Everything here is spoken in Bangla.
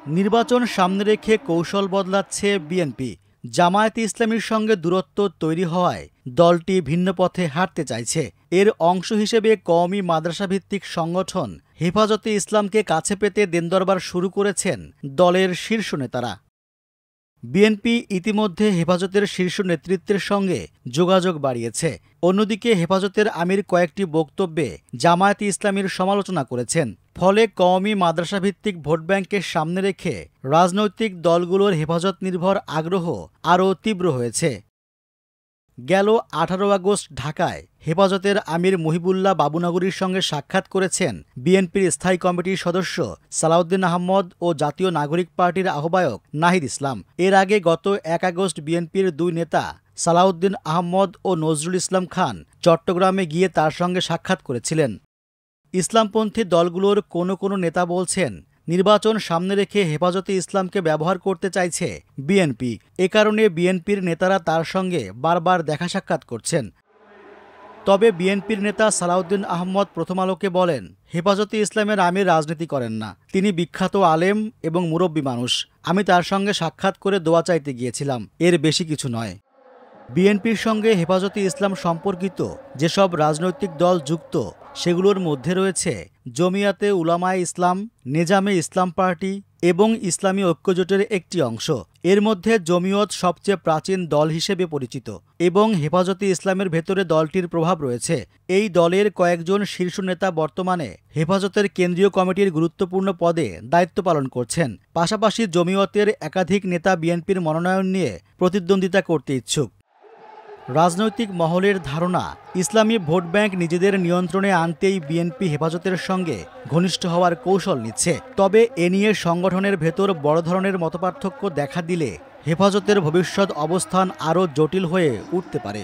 নির্বাচন সামনে রেখে কৌশল বদলাচ্ছে বিএনপি। জামায়াতে ইসলামীর সঙ্গে দূরত্ব তৈরি হওয়ায় দলটি ভিন্ন পথে হাঁটতে চাইছে। এর অংশ হিসেবে কওমি মাদ্রাসাভিত্তিক সংগঠন হেফাজতে ইসলামকে কাছে পেতে দেনদরবার শুরু করেছেন দলের শীর্ষ নেতারা। বিএনপি ইতিমধ্যে হেফাজতের শীর্ষ নেতৃত্বের সঙ্গে যোগাযোগ বাড়িয়েছে। অন্যদিকে হেফাজতের আমির কয়েকটি বক্তব্যে জামায়াতে ইসলামীর সমালোচনা করেছেন। ফলে কওমি মাদ্রাসাভিত্তিক ভোটব্যাংককে সামনে রেখে রাজনৈতিক দলগুলোর হেফাজত নির্ভর আগ্রহ আরও তীব্র হয়েছে। গেল 18 আগস্ট ঢাকায় হেফাজতের আমির মহিবুল্লাহ বাবুনগরীর সঙ্গে সাক্ষাৎ করেছেন বিএনপির স্থায়ী কমিটির সদস্য সালাউদ্দিন আহমদ ও জাতীয় নাগরিক পার্টির আহ্বায়ক নাহিদ ইসলাম। এর আগে গত 1 আগস্ট বিএনপির দুই নেতা সালাউদ্দিন আহমদ ও নজরুল ইসলাম খান চট্টগ্রামে গিয়ে তার সঙ্গে সাক্ষাৎ করেছিলেন। ইসলামপন্থী দলগুলোর কোনো নেতা বলছেন, নির্বাচন সামনে রেখে হেফাজতে ইসলামকে ব্যবহার করতে চাইছে বিএনপি। এ কারণে বিএনপির নেতারা তার সঙ্গে বারবার দেখা সাক্ষাৎ করছেন। তবে বিএনপির নেতা সালাউদ্দিন আহমদ প্রথম আলোকে বলেন, হেফাজতে ইসলামের আমির রাজনীতি করেন না। তিনি বিখ্যাত আলেম এবং মুরব্বী মানুষ। আমি তার সঙ্গে সাক্ষাৎ করে দোয়া চাইতে গিয়েছিলাম, এর বেশি কিছু নয়। বিএনপির সঙ্গে হেফাজতে ইসলাম সম্পর্কিত যেসব রাজনৈতিক দল যুক্ত সেগুলোর মধ্যে রয়েছে জমিয়াতে উলামায়ে ইসলাম, নেজামে ইসলাম পার্টি এবং ইসলামী ঐক্যজোটের একটি অংশ। এর মধ্যে জমিয়ত সবচেয়ে প্রাচীন দল হিসেবে পরিচিত এবং হেফাজতে ইসলামের ভেতরে দলটির প্রভাব রয়েছে। এই দলের কয়েকজন শীর্ষ নেতা বর্তমানে হেফাজতের কেন্দ্রীয় কমিটির গুরুত্বপূর্ণ পদে দায়িত্ব পালন করছেন। পাশাপাশি জমিয়তের একাধিক নেতা বিএনপির মনোনয়ন নিয়ে প্রতিদ্বন্দ্বিতা করতে ইচ্ছুক। রাজনৈতিক মহলের ধারণা, ইসলামী ভোট ব্যাংক নিজেদের নিয়ন্ত্রণে আনতেই বিএনপি হেফাজতের সঙ্গে ঘনিষ্ঠ হওয়ার কৌশল নিচ্ছে। তবে এ নিয়ে সংগঠনের ভেতর বড় ধরনের মতপার্থক্য দেখা দিলে হেফাজতের ভবিষ্যৎ অবস্থান আরও জটিল হয়ে উঠতে পারে।